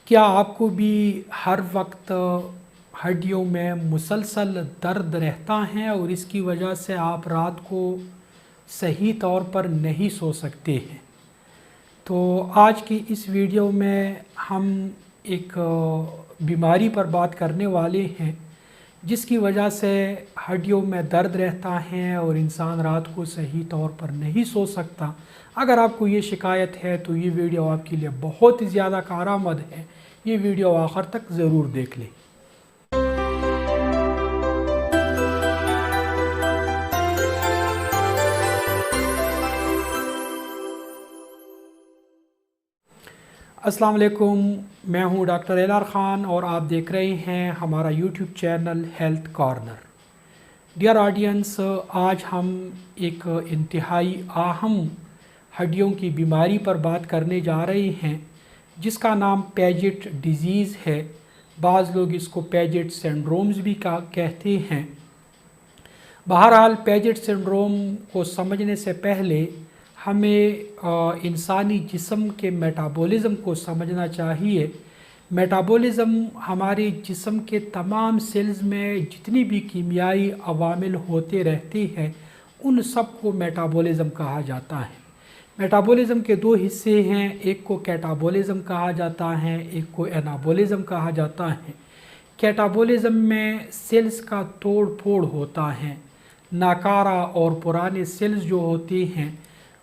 क्या आपको भी हर वक्त हड्डियों में मुसलसल दर्द रहता है और इसकी वजह से आप रात को सही तौर पर नहीं सो सकते हैं? तो आज की इस वीडियो में हम एक बीमारी पर बात करने वाले हैं जिसकी वजह से हड्डियों में दर्द रहता है और इंसान रात को सही तौर पर नहीं सो सकता। अगर आपको ये शिकायत है तो ये वीडियो आपके लिए बहुत ही ज़्यादा कारआमद है। ये वीडियो आखिर तक ज़रूर देख लें। अस्सलाम वालेकुम, मैं हूं डॉक्टर एलआर ख़ान और आप देख रहे हैं हमारा YouTube channel health corner. Dear audience, आज हम एक इंतहाई अहम हड्डियों की बीमारी पर बात करने जा रहे हैं जिसका नाम पेजेट डिजीज़ है। बाज़ लोग इसको पेजेट सिंड्रोम्स भी कहते हैं। बहरहाल पेजेट सिंड्रोम को समझने से पहले हमें इंसानी जिस्म के मेटाबॉलिज़्म को समझना चाहिए। मेटाबॉलिज़्म हमारे जिस्म के तमाम सेल्स में जितनी भी कीमियाई अवामिल होते रहते हैं उन सब को मेटाबॉलिज़्म कहा जाता है। मेटाबॉलिज़्म के दो हिस्से हैं, एक को कैटाबॉलिज़्म कहा जाता है, एक को एनाबॉलिज़्म कहा जाता है। कैटाबॉलिज़्म में सेल्स का तोड़ फोड़ होता है। नाकारा और पुराने सेल्स जो होते हैं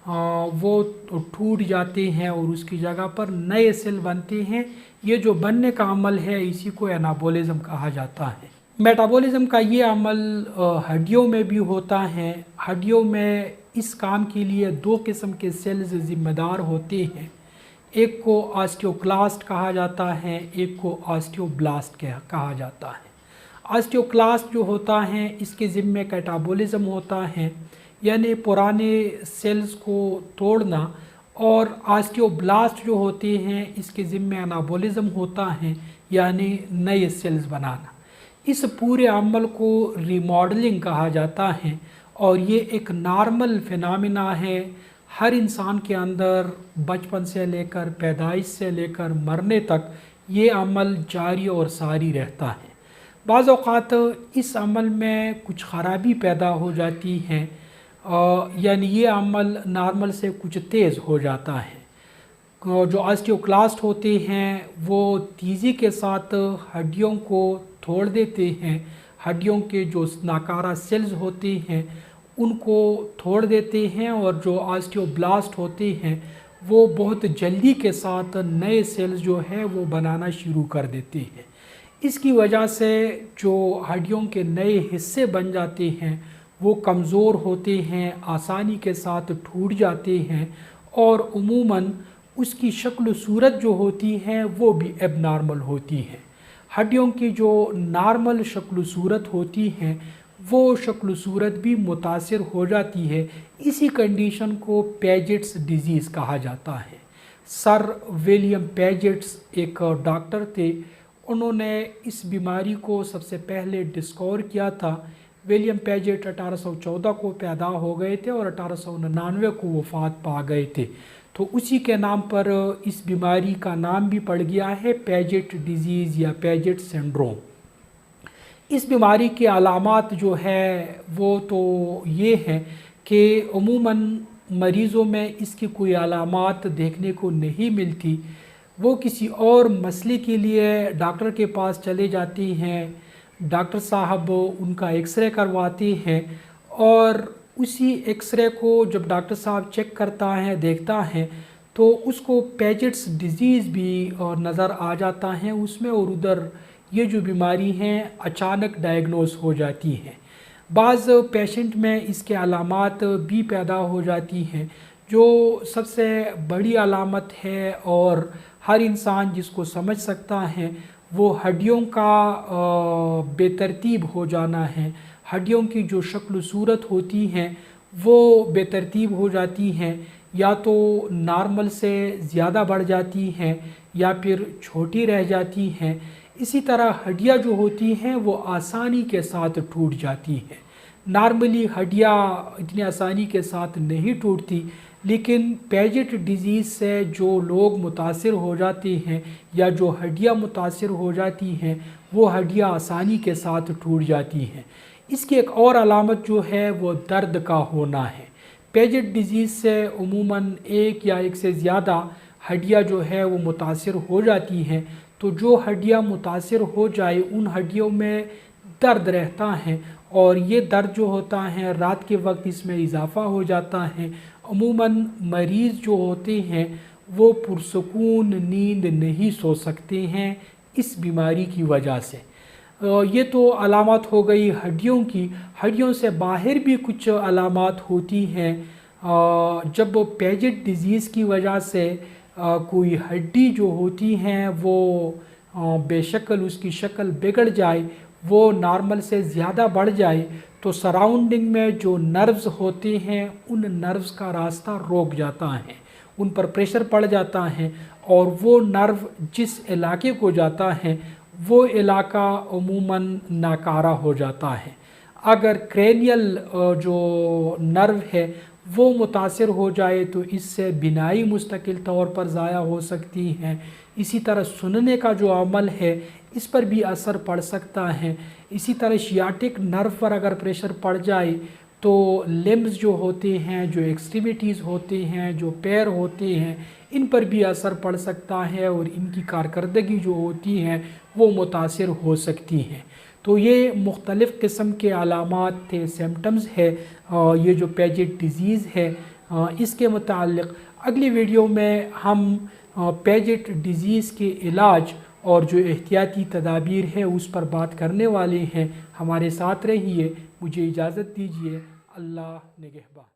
वो टूट जाते हैं और उसकी जगह पर नए सेल बनते हैं। ये जो बनने का अमल है इसी को एनाबॉलिज़्म कहा जाता है। मेटाबॉलिज़्म का ये अमल हड्डियों में भी होता है। हड्डियों में इस काम के लिए दो किस्म के सेल्स ज़िम्मेदार होते हैं, एक को ऑस्टियोक्लास्ट कहा जाता है, एक को ऑस्टियोब्लास्ट कहा जाता है। ऑस्टियोक्लास्ट जो होता है इसके ज़िम्मे कैटाबॉलिज़्म होता है, यानी पुराने सेल्स को तोड़ना, और ऑस्टियोब्लास्ट जो होते हैं इसके ज़िम्मे एनाबॉलिज़्म होता है, यानी नए सेल्स बनाना। इस पूरे अमल को रीमॉडलिंग कहा जाता है और ये एक नॉर्मल फिनोमेना है। हर इंसान के अंदर बचपन से लेकर पैदाइश से लेकर मरने तक ये अमल जारी और सारी रहता है। बाज़ औक़ात इस अमल में कुछ ख़राबी पैदा हो जाती है, यानी ये अमल नॉर्मल से कुछ तेज़ हो जाता है। जो ऑस्टियोक्लास्ट होते हैं वो तेज़ी के साथ हड्डियों को तोड़ देते हैं। हड्डियों के जो नाकारा सेल्स होते हैं उनको तोड़ देते हैं और जो ऑस्टियोब्लास्ट होते हैं वो बहुत जल्दी के साथ नए सेल्स जो है वो बनाना शुरू कर देते हैं। इसकी वजह से जो हड्डियों के नए हिस्से बन जाते हैं वो कमज़ोर होते हैं, आसानी के साथ टूट जाते हैं और उमूमन उसकी शक्ल सूरत जो होती है वो भी एबनॉर्मल होती है। हड्डियों की जो नॉर्मल शक्ल सूरत होती है वो शक्ल सूरत भी मुतासिर हो जाती है। इसी कंडीशन को पेजेट्स डिजीज़ कहा जाता है। सर विलियम पेजेट्स एक डॉक्टर थे, उन्होंने इस बीमारी को सबसे पहले डिस्कवर किया था। विलियम पेजेट 1814 को पैदा हो गए थे और 1899 को वफ़ात पा गए थे। तो उसी के नाम पर इस बीमारी का नाम भी पड़ गया है पेजेट डिजीज़ या पेजेट सिंड्रोम। इस बीमारी के अलामात जो है वो तो ये हैं कि अमूमन मरीज़ों में इसकी कोई अलामात देखने को नहीं मिलती। वो किसी और मसले के लिए डॉक्टर के पास चले जाते हैं, डॉक्टर साहब उनका एक्सरे करवाते हैं और उसी एक्सरे को जब डॉक्टर साहब चेक करता है, देखता है, तो उसको पेजेट्स डिजीज़ भी और नज़र आ जाता है उसमें, और उधर ये जो बीमारी हैं अचानक डायग्नोस हो जाती हैं। बाज़ पेशेंट में इसके अलामात भी पैदा हो जाती हैं। जो सबसे बड़ी अलामत है और हर इंसान जिसको समझ सकता है वो हड्डियों का बेतरतीब हो जाना है। हड्डियों की जो शक्ल सूरत होती हैं वो बेतरतीब हो जाती हैं, या तो नॉर्मल से ज़्यादा बढ़ जाती हैं या फिर छोटी रह जाती हैं। इसी तरह हड्डियाँ जो होती हैं वो आसानी के साथ टूट जाती हैं। नॉर्मली हड्डियाँ इतनी आसानी के साथ नहीं टूटती, लेकिन पेजेट डिज़ीज़ से जो लोग मुतासिर हो जाते हैं या जो हड्डियाँ मुतासिर हो जाती हैं वो हड्डियाँ आसानी के साथ टूट जाती हैं। इसकी एक और अलामत जो है वो दर्द का होना है। पेजेट डिज़ीज़ से उमूमन एक या एक से ज़्यादा हड्डियाँ जो है वो मुतासिर हो जाती हैं, तो जो हड्डियाँ मुतासिर हो जाए उन हड्डियों में दर्द रहता है और ये दर्द जो होता है रात के वक्त इसमें इजाफ़ा हो जाता है। अमूमन मरीज़ जो होते हैं वो पुरसकून नींद नहीं सो सकते हैं इस बीमारी की वजह से। ये तो अलामत हो गई हड्डियों की। हड्डियों से बाहर भी कुछ अलामत होती हैं। जब पेजेट डिज़ीज़ की वजह से कोई हड्डी जो होती हैं वो बेशक्ल उसकी शक्ल बिगड़ जाए, वो नॉर्मल से ज़्यादा बढ़ जाए, तो सराउंडिंग में जो नर्व्स होते हैं उन नर्व्स का रास्ता रोक जाता है, उन पर प्रेशर पड़ जाता है और वो नर्व जिस इलाके को जाता है वो इलाका अमूमन नाकारा हो जाता है। अगर क्रेनियल जो नर्व है वो मुतासिर हो जाए तो इससे बिनाई मुस्तकिल तौर पर ज़ाया हो सकती हैं। इसी तरह सुनने का जो अमल है इस पर भी असर पड़ सकता है। इसी तरह शियाटिक नर्व पर अगर प्रेशर पड़ जाए तो लिम्स जो होते हैं, जो एक्सट्रीमिटीज़ होते हैं, जो पैर होते हैं, इन पर भी असर पड़ सकता है और इनकी कारकर्दगी जो होती हैं वो मुतासिर हो सकती हैं। तो ये मुख्तलिफ़ किस्म के अलामात थे, सिम्टम्स है ये जो पेजेट डिज़ीज़ है। इसके मुताल्लिक़ अगली वीडियो में हम पेजेट डिज़ीज़ के इलाज और जो एहतियाती तदाबीर है उस पर बात करने वाले हैं। हमारे साथ रहिए। मुझे इजाज़त दीजिए। अल्लाह निगहबान।